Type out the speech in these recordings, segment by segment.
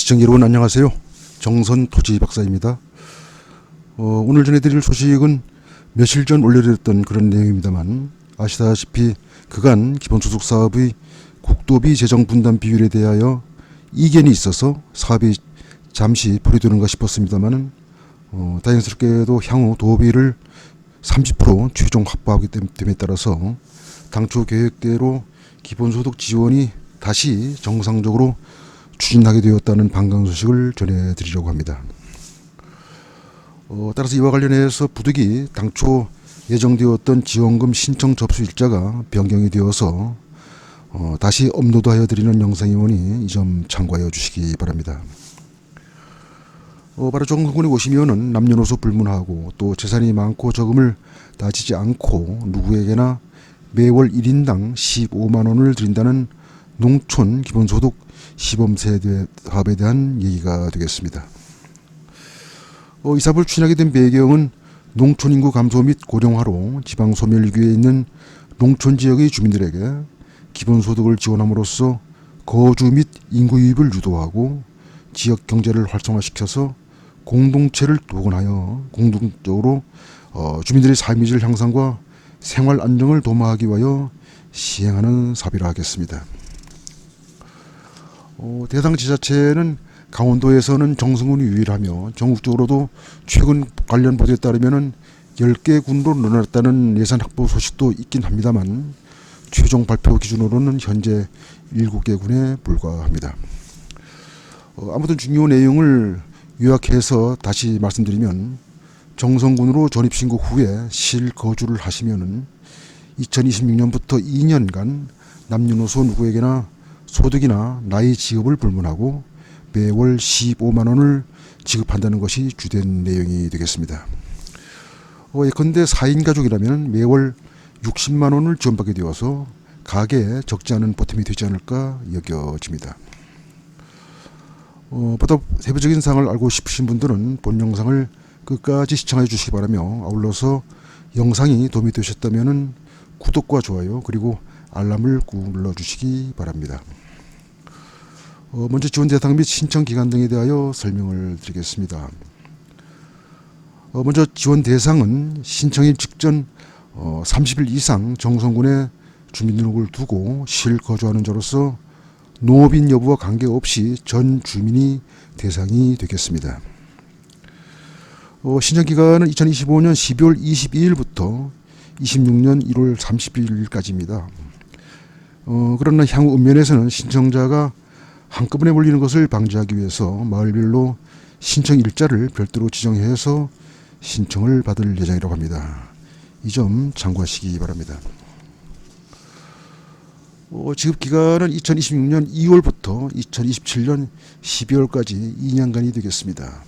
시청자 여러분 안녕하세요. 정선 토지 박사입니다. 오늘 전해드릴 소식은 며칠 전 올려드렸던 그런 내용입니다만, 아시다시피 그간 기본소득 사업의 국도비 재정 분담 비율에 대하여 이견이 있어서 사업이 잠시 포기되는가 싶었습니다만, 다행스럽게도 향후 도비를 30% 최종 확보하기 됨에 따라서 당초 계획대로 기본소득 지원이 다시 정상적으로 추진하게 되었다는 반가운 소식을 전해드리려고 합니다. 따라서 이와 관련해서 부득이 당초 예정되었던 지원금 신청 접수 일자가 변경이 되어서 다시 업로드하여 드리는 영상이 오니 이 점 참고하여 주시기 바랍니다. 바로 정성군에 오시면은 남녀노소 불문하고 또 재산이 많고 적음을 따지지 않고 누구에게나 매월 1인당 15만 원을 드린다는 농촌 기본소득 시범세대 사업에 대한 얘기가 되겠습니다. 이 사업을 추진하게 된 배경은 농촌 인구 감소 및 고령화로 지방 소멸위기에 있는 농촌 지역의 주민들에게 기본소득을 지원함으로써 거주 및 인구 유입을 유도하고 지역 경제를 활성화시켜서 공동체를 복원하여 공동적으로 주민들의 삶의 질 향상과 생활 안정을 도모하기 위하여 시행하는 사업이라 하겠습니다. 대상 지자체는 강원도에서는 정성군이 유일하며 전국적으로도 최근 관련 보도에 따르면 10개 군으로 늘어났다는 예산 확보 소식도 있긴 합니다만, 최종 발표 기준으로는 현재 7개 군에 불과합니다. 아무튼 중요 내용을 요약해서 다시 말씀드리면, 정성군으로 전입신고 후에 실거주를 하시면은 2026년부터 2년간 남녀노소 누구에게나 소득이나 나이 직업을 불문하고 매월 15만 원을 지급한다는 것이 주된 내용이 되겠습니다. 예컨대 4인 가족이라면 매월 60만 원을 지원받게 되어서 가계에 적지 않은 보탬이 되지 않을까 여겨집니다. 보다 세부적인 사항을 알고 싶으신 분들은 본 영상을 끝까지 시청해 주시기 바라며, 아울러서 영상이 도움이 되셨다면 구독과 좋아요 그리고 알람을 꾹 눌러주시기 바랍니다. 먼저 지원 대상 및 신청 기간 등에 대하여 설명을 드리겠습니다. 먼저 지원 대상은 신청일 직전 30일 이상 정성군에 주민등록을 두고 실거주하는 자로서 농업인 여부와 관계없이 전 주민이 대상이 되겠습니다. 신청 기간은 2025년 12월 22일부터 26년 1월 30일까지입니다. 그러나 향후 읍면에서는 신청자가 한꺼번에 몰리는 것을 방지하기 위해서 마을별로 신청 일자를 별도로 지정해서 신청을 받을 예정이라고 합니다. 이 점 참고하시기 바랍니다. 지급 기간은 2026년 2월부터 2027년 12월까지 2년간이 되겠습니다.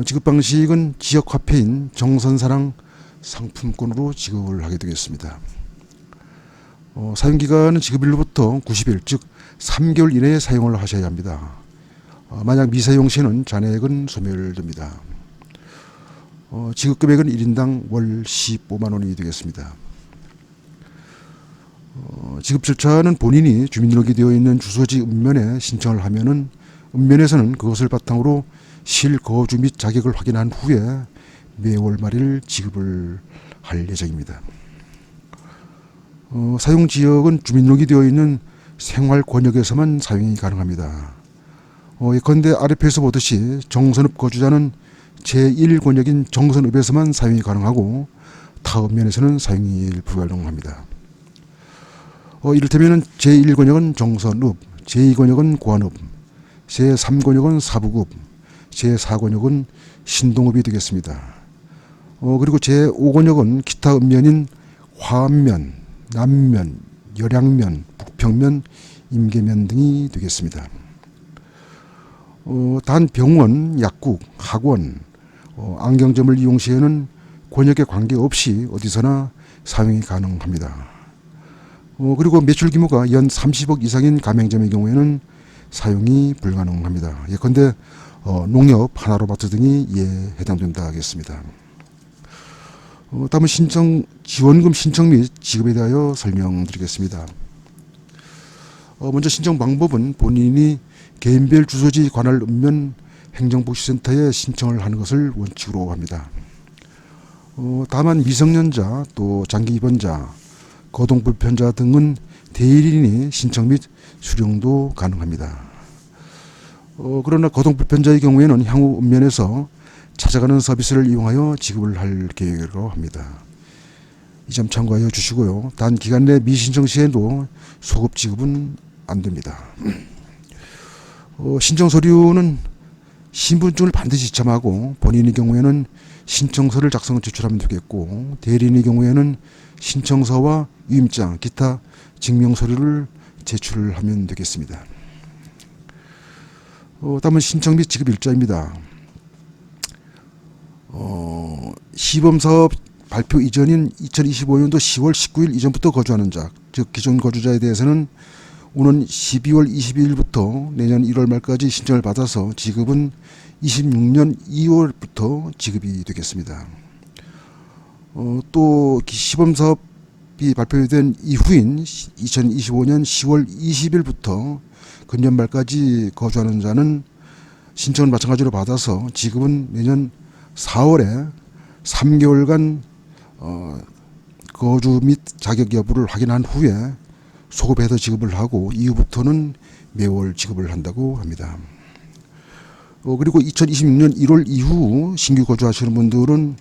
지급 방식은 지역 화폐인 정선사랑 상품권으로 지급을 하게 되겠습니다. 사용기간은 지급일로부터 90일 즉 3개월 이내에 사용을 하셔야 합니다. 만약 미사용 시에는 잔액은 소멸됩니다. 지급금액은 1인당 월 15만 원이 되겠습니다. 지급 절차는 본인이 주민등록이 되어 있는 주소지 읍면에 신청을 하면은 읍면에서는 그것을 바탕으로 실거주 및 자격을 확인한 후에 매월 말일 지급을 할 예정입니다. 사용 지역은 주민등록이 되어 있는 생활권역에서만 사용이 가능합니다. 예컨대 아래표에서 보듯이 정선읍 거주자는 제1권역인 정선읍에서만 사용이 가능하고 타읍면에서는 사용이 불가능합니다. 이를테면 제1권역은 정선읍, 제2권역은 고안읍, 제3권역은 사북읍, 제4권역은 신동읍이 되겠습니다. 그리고 제5권역은 기타 읍면인 화암면, 남면, 열양면, 북평면, 임계면 등이 되겠습니다. 단 병원, 약국, 학원, 안경점을 이용 시에는 권역에 관계없이 어디서나 사용이 가능합니다. 그리고 매출 규모가 연 30억 이상인 가맹점의 경우에는 사용이 불가능합니다. 예컨대 농협, 하나로마트 등이 이에 해당된다 하겠습니다. 다음은 지원금 신청 및 지급에 대하여 설명드리겠습니다. 먼저 신청 방법은 본인이 개인별 주소지 관할 읍면 행정복지센터에 신청을 하는 것을 원칙으로 합니다. 다만 미성년자 또 장기 입원자, 거동불편자 등은 대리인이 신청 및 수령도 가능합니다. 그러나 거동불편자의 경우에는 향후 읍면에서 찾아가는 서비스를 이용하여 지급을 할 계획이라고 합니다. 이 점 참고하여 주시고요. 단 기간 내 미신청 시에도 소급 지급은 안 됩니다. 신청 서류는 신분증을 반드시 지참하고 본인의 경우에는 신청서를 작성 제출하면 되겠고 대리인의 경우에는 신청서와 위임장, 기타 증명서류를 제출하면 되겠습니다. 다음은 신청 및 지급 일자입니다. 시범사업 발표 이전인 2025년도 10월 19일 이전부터 거주하는 자, 즉 기존 거주자에 대해서는 오는 12월 22일부터 내년 1월 말까지 신청을 받아서 지급은 26년 2월부터 지급이 되겠습니다. 또 시범사업이 발표된 이후인 2025년 10월 20일부터 금년 말까지 거주하는 자는 신청을 마찬가지로 받아서 지급은 내년 4월에 3개월간 거주 및 자격 여부를 확인한 후에 소급해서 지급을 하고 이후부터는 매월 지급을 한다고 합니다. 그리고 2026년 1월 이후 신규 거주하시는 분들은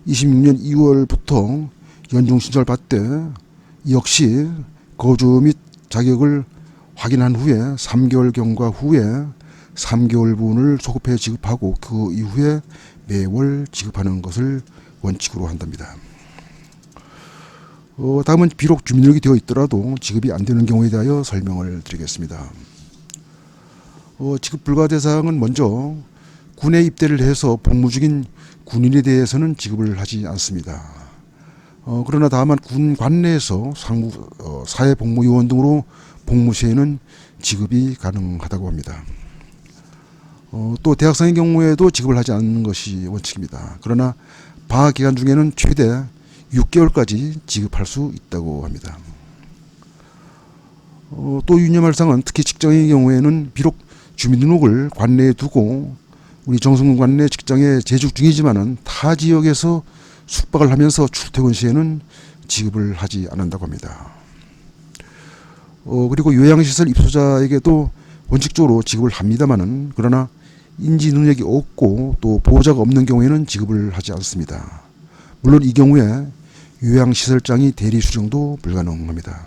26년 2월부터 연중 신청을 받되 역시 거주 및 자격을 확인한 후에 3개월 경과 후에 3개월분을 소급해 지급하고 그 이후에 매월 지급하는 것을 원칙으로 한답니다. 다음은 비록 주민등록이 되어 있더라도 지급이 안 되는 경우에 대하여 설명을 드리겠습니다. 지급 불가 대상은 먼저 군에 입대를 해서 복무 중인 군인에 대해서는 지급을 하지 않습니다. 그러나 다만 군 관내에서 사회복무요원 등으로 복무 시에는 지급이 가능하다고 합니다. 또 대학생의 경우에도 지급을 하지 않는 것이 원칙입니다. 그러나 방학 기간 중에는 최대 6개월까지 지급할 수 있다고 합니다. 또 유념할 사항은 특히 직장의 경우에는 비록 주민등록을 관내에 두고 우리 정성군 관내 직장에 재직 중이지만은 타 지역에서 숙박을 하면서 출퇴근 시에는 지급을 하지 않는다고 합니다. 그리고 요양시설 입소자에게도 원칙적으로 지급을 합니다만은 그러나 인지 능력이 없고 또 보호자가 없는 경우에는 지급을 하지 않습니다. 물론 이 경우에 요양시설장이 대리 수령도 불가능합니다.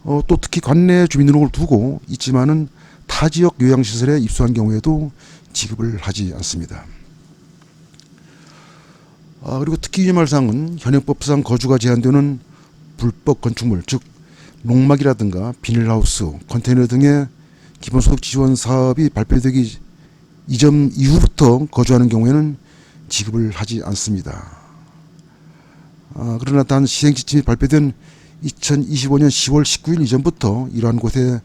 또 특히 관내 주민등록을 두고 있지만은 타 지역 요양시설에 입소한 경우에도 지급을 하지 않습니다. 그리고 특히 유념할 사항은 현행법상 거주가 제한되는 불법 건축물, 즉 농막이라든가 비닐하우스, 컨테이너 등의 기본소득 지원 사업이 발표되기 이전 이후부터 거주하는 경우에는 지급을 하지 않습니다. 그러나 단 시행지침이 발표된 2025년 10월 19일 이전부터 이러한 곳에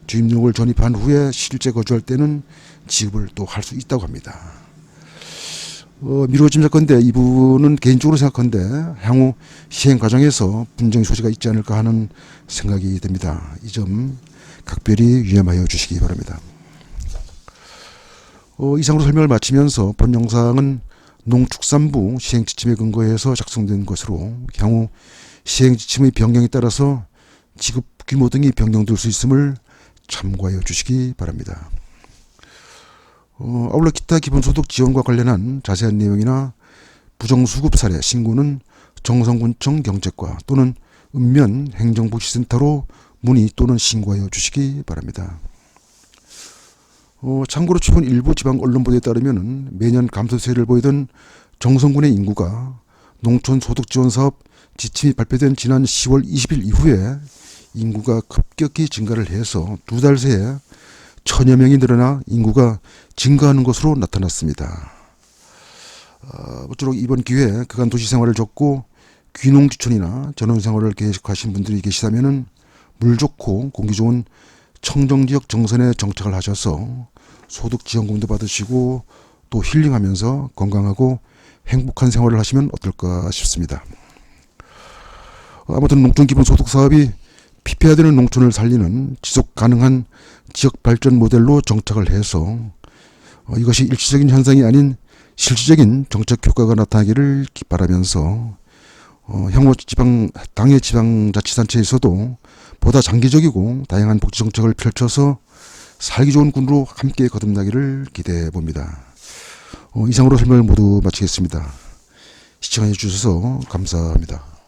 주민등록을 전입한 후에 실제 거주할 때는 지급을 또 할 수 있다고 합니다. 미루어짐 사건인데 이 부분은 개인적으로 생각한데 향후 시행 과정에서 분쟁 소지가 있지 않을까 하는 생각이 듭니다. 이 점 각별히 유념하여 주시기 바랍니다. 이상으로 설명을 마치면서 본 영상은 농축산부 시행지침에 근거해서 작성된 것으로 향후 시행지침의 변경에 따라서 지급 규모 등이 변경될 수 있음을 참고하여 주시기 바랍니다. 아울러 기타 기본소득 지원과 관련한 자세한 내용이나 부정수급 사례 신고는 정성군청 경책과 또는 읍면 행정복지센터로 문의 또는 신고하여 주시기 바랍니다. 참고로 최근 일부 지방 언론 보도에 따르면 매년 감소세를 보이던 정성군의 인구가 농촌소득지원사업 지침이 발표된 지난 10월 20일 이후에 인구가 급격히 증가를 해서 두 달 새에 1000여 명이 늘어나 인구가 증가하는 것으로 나타났습니다. 모쪼록 이번 기회에 그간 도시생활을 접고 귀농지촌이나 전원생활을 계획하신 분들이 계시다면 물 좋고 공기 좋은 청정지역 정선에 정착을 하셔서 소득지원금도 받으시고 또 힐링하면서 건강하고 행복한 생활을 하시면 어떨까 싶습니다. 아무튼 농촌기본소득 사업이 피폐화되는 농촌을 살리는 지속 가능한 지역 발전 모델로 정착을 해서 이것이 일시적인 현상이 아닌 실질적인 정책 효과가 나타나기를 바라면서 향후 당의 지방자치단체에서도 보다 장기적이고 다양한 복지 정책을 펼쳐서 살기 좋은 군으로 함께 거듭나기를 기대해 봅니다. 이상으로 설명을 모두 마치겠습니다. 시청해 주셔서 감사합니다.